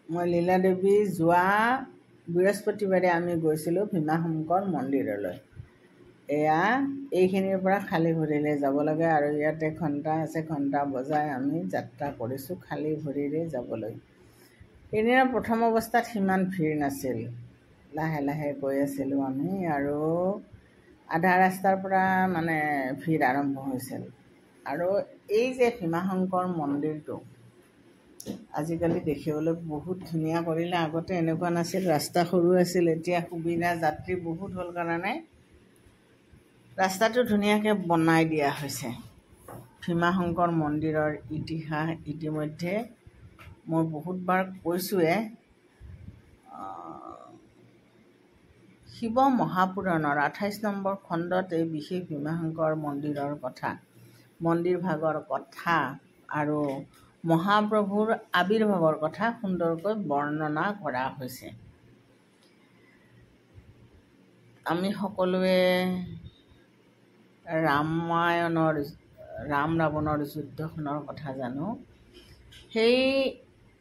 মই লীলা দেৱী যোৱা বৃহস্পতিবাৰে আমি গৈছিলোঁ ভীমাশংকৰ মন্দিৰলৈ। এয়া এইখিনিৰ পৰা খালী ভৰিৰে যাব লাগে আৰু ইয়াতে ঘণ্টা আছে, ঘণ্টা বজাই আমি যাত্ৰা কৰিছোঁ খালী ভৰিৰে যাবলৈ। সেইদিনা প্ৰথম অৱস্থাত সিমান ভিৰ নাছিল, লাহে লাহে গৈ আছিলোঁ আমি আৰু আধা ৰাস্তাৰ পৰা মানে ভিৰ আৰম্ভ হৈছিল। আৰু এই যে ভীমাশংকৰ মন্দিৰটো আজিকালি দেখিবলৈ বহুত ধুনীয়া কৰিলে। আগতে এনেকুৱা নাছিল, ৰাস্তা সৰু আছিল, এতিয়া সুবিধা যাত্ৰী বহুত হ'ল কাৰণে ৰাস্তাটো ধুনীয়াকৈ বনাই দিয়া হৈছে। ভীমাশংকৰ মন্দিৰৰ ইতিহাস ইতিমধ্যে মই বহুতবাৰ কৈছোঁৱে। শিৱ মহাপুৰাণৰ 28 নম্বৰ খণ্ডত এই বিশেষ ভীমাশংকৰ মন্দিৰৰ কথা, মন্দিৰ ভাগৰ কথা আৰু মহাপ্ৰভুৰ আবিৰ্ভাৱৰ কথা সুন্দৰকৈ বৰ্ণনা কৰা হৈছে। আমি সকলোৱে ৰামায়ণৰ ৰাম ৰাৱণৰ যুদ্ধখনৰ কথা জানো। সেই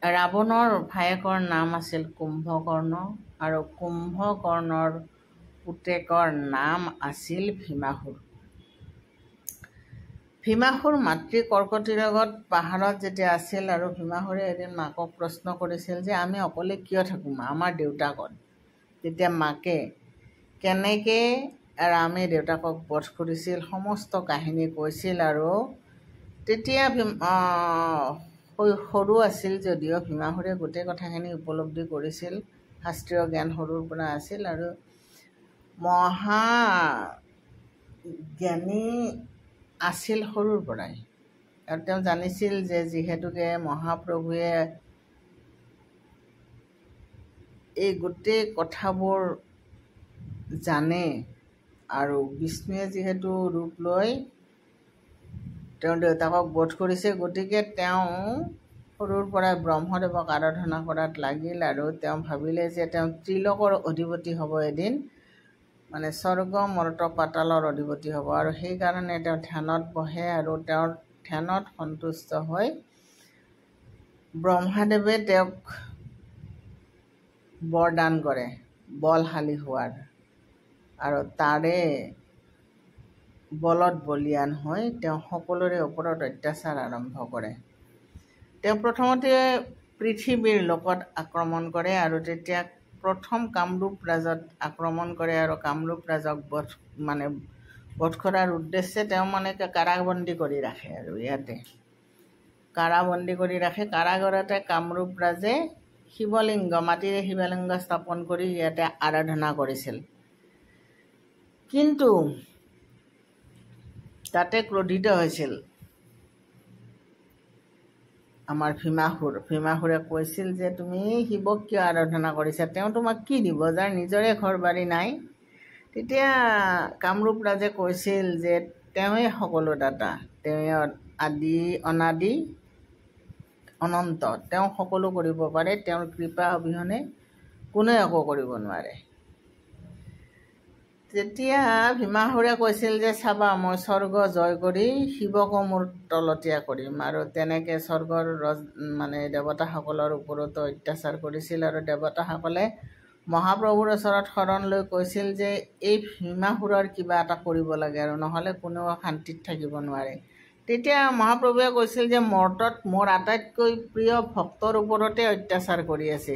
ৰাৱণৰ ভায়েকৰ নাম আছিল কুম্ভকৰ্ণ আৰু কুম্ভকৰ্ণৰ পুতেকৰ নাম আছিল ভীমাসুৰ। ভীমাসুৰ মাতৃ কৰ্কটী ৰোগত পাহাৰত যেতিয়া আছিল আৰু ভীমাসুৰে এদিন মাকক প্ৰশ্ন কৰিছিল যে আমি অকলে কিয় থাকোঁ মা, আমাৰ দেউতা ক'ত? তেতিয়া মাকে কেনেকৈ ৰামে দেউতাকক বধ কৰিছিল সমস্ত কাহিনী কৈছিল। আৰু তেতিয়া সৰু আছিল যদিও ভীমাসুৰে গোটেই কথাখিনি উপলব্ধি কৰিছিল, শাস্ত্ৰীয় জ্ঞান সৰুৰ পৰা আছিল আৰু মহা জ্ঞানী আছিল সৰুৰ পৰাই। আৰু তেওঁ জানিছিল যে যিহেতুকে মহাপ্ৰভুৱে এই গোটেই কথাবোৰ জানে আৰু বিষ্ণুৱে যিহেতু ৰূপ লৈ তেওঁৰ দেউতাকক বধ কৰিছে, গতিকে তেওঁ সৰুৰ পৰাই ব্ৰহ্মদেৱক আৰাধনা কৰাত লাগিল আৰু তেওঁ ভাবিলে যে তেওঁ ত্ৰিলোকৰ অধিপতি হ'ব এদিন, মানে স্বৰ্গ মৰ্ত পাতালৰ অধিপতি হ'ব। আৰু সেইকাৰণে তেওঁ ধ্যানত বহে আৰু তেওঁৰ ধ্যানত সন্তুষ্ট হৈ ব্ৰহ্মাদেৱে তেওঁক বৰদান কৰে বলশালী হোৱাৰ, আৰু তাৰে বলত বলীয়ান হৈ তেওঁ সকলোৰে ওপৰত অত্যাচাৰ আৰম্ভ কৰে। তেওঁ প্ৰথমতে পৃথিৱীৰ লোকত আক্ৰমণ কৰে আৰু তেতিয়া প্ৰথম কামৰূপ ৰাজত আক্ৰমণ কৰে আৰু কামৰূপ ৰাজক বধ কৰাৰ উদ্দেশ্যে তেওঁ কাৰাবন্দী কৰি ৰাখে। আৰু ইয়াতে কাৰাবন্দী কৰি ৰাখে। কাৰাগাৰতে কামৰূপ ৰাজে শিৱলিংগ, মাটিৰে শিৱলিংগ স্থাপন কৰি ইয়াতে আৰাধনা কৰিছিল। কিন্তু তাতে ক্ৰোধিত হৈছিল আমাৰ ভীমাসুৰে কৈছিল যে তুমি শিৱক কিয় আৰাধনা কৰিছা, তেওঁ তোমাক কি দিব যাৰ নিজৰে ঘৰ বাৰী নাই। তেতিয়া কামৰূপ ৰাজে কৈছিল যে তেওঁৱে সকলো দাতা, তেওঁৱে আদি অনাদি অনন্ত, তেওঁ সকলো কৰিব পাৰে, তেওঁৰ কৃপা অবিহনে কোনেও একো কৰিব নোৱাৰে। তেতিয়া ভীমাসুৰে কৈছিল যে চাবা, মই স্বৰ্গ জয় কৰি শিৱকো মোৰ তলতীয়া কৰিম। আৰু তেনেকৈ স্বৰ্গৰ দেৱতাসকলৰ ওপৰতো অত্যাচাৰ কৰিছিল আৰু দেৱতাসকলে মহাপ্ৰভুৰ ওচৰত শৰণ লৈ কৈছিল যে এই ভীমাসুৰৰ কিবা এটা কৰিব লাগে আৰু নহ'লে কোনেও শান্তিত থাকিব নোৱাৰে। তেতিয়া মহাপ্ৰভুৱে কৈছিল যে মৰ্তত মোৰ আটাইতকৈ প্ৰিয় ভক্তৰ ওপৰতে অত্যাচাৰ কৰি আছে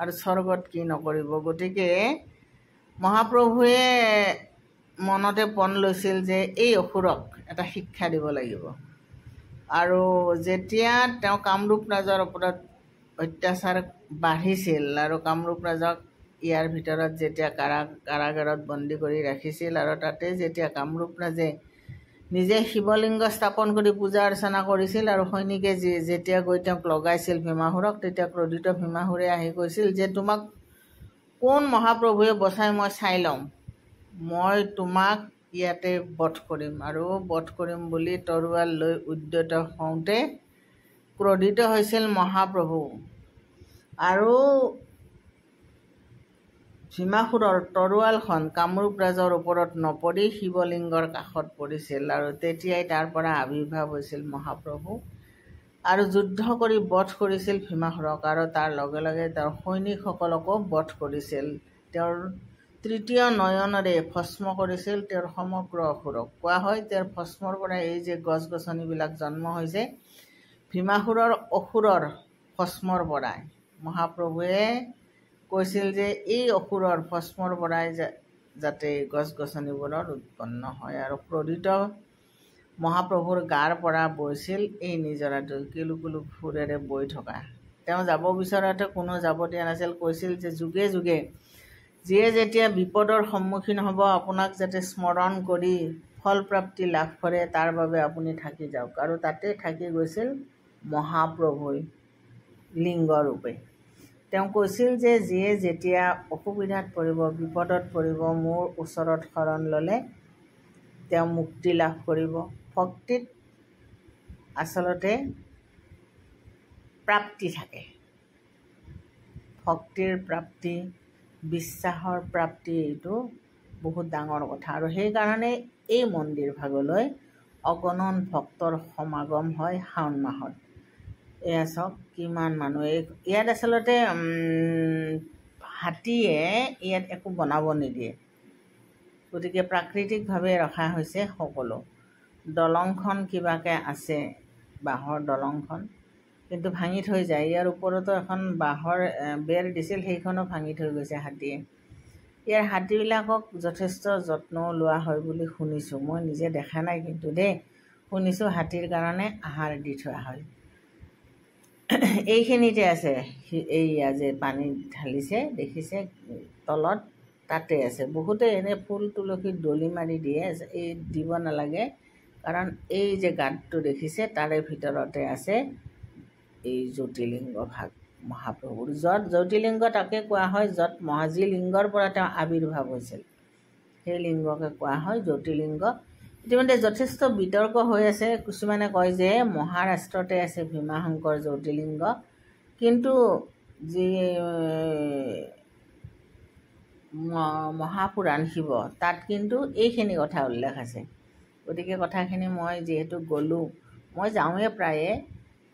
আৰু স্বৰ্গত কি নকৰিব। গতিকে মহাপ্ৰভুৱে মনতে পণ লৈছিল যে এই অসুৰক এটা শিক্ষা দিব লাগিব। আৰু যেতিয়া তেওঁ কামৰূপ ৰাজৰ ওপৰত অত্যাচাৰ বাঢ়িছিল আৰু কামৰূপ ৰাজক ইয়াৰ ভিতৰত যেতিয়া কাৰাগাৰত বন্দী কৰি ৰাখিছিল আৰু তাতে যেতিয়া কামৰূপ ৰাজে নিজে শিৱলিংগ স্থাপন কৰি পূজা অৰ্চনা কৰিছিল আৰু সৈনিকে যেতিয়া গৈ তেওঁক লগাইছিল ভীমাসুৰক, তেতিয়া ক্ৰোধিত ভীমাসুৰে আহি কৈছিল যে তোমাক কোন মহাপ্ৰভুৱে বচাই মই চাই ল'ম, মই তোমাক ইয়াতে বধ কৰিম। আৰু বধ কৰিম বুলি তৰোৱাল লৈ উদ্যত হওঁতে ক্ৰোধিত হৈছিল মহাপ্ৰভু আৰু ভীমাসুৰৰ তৰোৱালখন কামৰূপ ৰাজৰ ওপৰত নপৰি শিৱলিংগৰ কাষত পৰিছিল। আৰু তেতিয়াই তাৰ পৰা আবিৰ্ভাৱ হৈছিল মহাপ্ৰভু। আৰু যুদ্ধ কৰি বধ কৰিছিল ভীমাসুৰক আৰু তাৰ লগে লগে তেওঁৰ সৈনিকসকলকো বধ কৰিছিল। তেওঁৰ তৃতীয় নয়নেৰে ভস্ম কৰিছিল তেওঁৰ সমগ্ৰ অসুৰক। কোৱা হয় তেওঁৰ ভস্মৰ পৰা এই যে গছ গছনিবিলাক জন্ম হৈছে ভীমাসুৰৰ অসুৰৰ ভস্মৰ পৰাই। মহাপ্ৰভুৱে কৈছিল যে এই অসুৰৰ ভস্মৰ পৰাই যাতে গছ গছনিবোৰৰ উৎপন্ন হয় আৰু ক্ৰোধিত মহাপ্ৰভুৰ গাৰ পৰা বৈছিল এই নিজৰাটো কিলু কিলু সুৰেৰে বৈ থকা। তেওঁ যাব বিচৰাতে কোনো যাব দিয়া নাছিল। কৈছিল যে যুগে যুগে যিয়ে যেতিয়া বিপদৰ সন্মুখীন হ'ব আপোনাক যাতে স্মৰণ কৰি ফলপ্ৰাপ্তি লাভ কৰে তাৰ বাবে আপুনি থাকি যাওক। আৰু তাতে থাকি গৈছিল মহাপ্ৰভুই লিংগৰূপে। তেওঁ কৈছিল যে যিয়ে যেতিয়া অসুবিধাত পৰিব বিপদত পৰিব মোৰ ওচৰত শৰণ ল'লে তেওঁ মুক্তি লাভ কৰিব। ভক্তিত আচলতে প্ৰাপ্তি থাকে, ভক্তিৰ প্ৰাপ্তি, বিশ্বাসৰ প্ৰাপ্তি, এইটো বহুত ডাঙৰ কথা। আৰু সেইকাৰণে এই মন্দিৰ ভাগলৈ অগণন ভক্তৰ সমাগম হয় শাওণ মাহত। এয়া চাওক কিমান মানুহ। ইয়াত আচলতে হাতীয়ে ইয়াত একো বনাব নিদিয়ে, গতিকে প্ৰাকৃতিকভাৱে ৰখা হৈছে সকলো। দলংখন কিবাকৈ আছে, বাঁহৰ দলংখন, কিন্তু ভাঙি থৈ যায়। ইয়াৰ ওপৰতো এখন বাঁহৰ বেৰ দিছিল, সেইখনো ভাঙি থৈ গৈছে হাতীয়ে। ইয়াৰ হাতীবিলাকক যথেষ্ট যত্ন লোৱা হয় বুলি শুনিছোঁ, মই নিজে দেখা নাই কিন্তু দেই, শুনিছোঁ হাতীৰ কাৰণে আহাৰ দি থোৱা হয়। এইখিনিতে আছে এইয়া যে পানী ঢালিছে দেখিছে তলত, তাতে আছে। বহুতে এনে ফুল তুলসীত দলি মাৰি দিয়ে, এই দিব নালাগে, কাৰণ এই যে গাঁতটো দেখিছে তাৰে ভিতৰতে আছে এই জ্যোতিলিংগ ভাগ মহাপ্ৰভুৰ। য'ত জ্যোতিলিংগ তাকে কোৱা হয় য'ত যি লিংগৰ পৰা তেওঁ আৱিৰ্ভাৱ হৈছিল, সেই লিংগকে কোৱা হয় জ্যোতিলিংগ। ইতিমধ্যে যথেষ্ট বিতৰ্ক হৈ আছে। কিছুমানে কয় যে মহাৰাষ্ট্ৰতে আছে ভীমাশংকৰ জ্যোতিলিংগ, কিন্তু যি মহাপুৰাণ শিৱ তাত কিন্তু এইখিনি কথা উল্লেখ আছে। গতিকে কথাখিনি মই যিহেতু গ'লোঁ, মই যাওঁৱে প্ৰায়ে,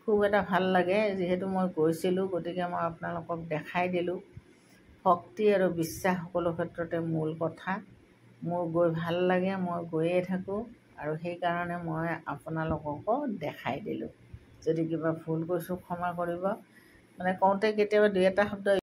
খুব এটা ভাল লাগে যিহেতু মই গৈছিলোঁ, গতিকে মই আপোনালোকক দেখাই দিলোঁ। ভক্তি আৰু বিশ্বাস সকলো ক্ষেত্ৰতে মূল কথা। মোৰ গৈ ভাল লাগে, মই গৈয়ে থাকোঁ, আৰু সেইকাৰণে মই আপোনালোককো দেখাই দিলোঁ। যদি কিবা ভুল কৈছোঁ ক্ষমা কৰিব, মানে কওঁতে কেতিয়াবা দুই এটা শব্দ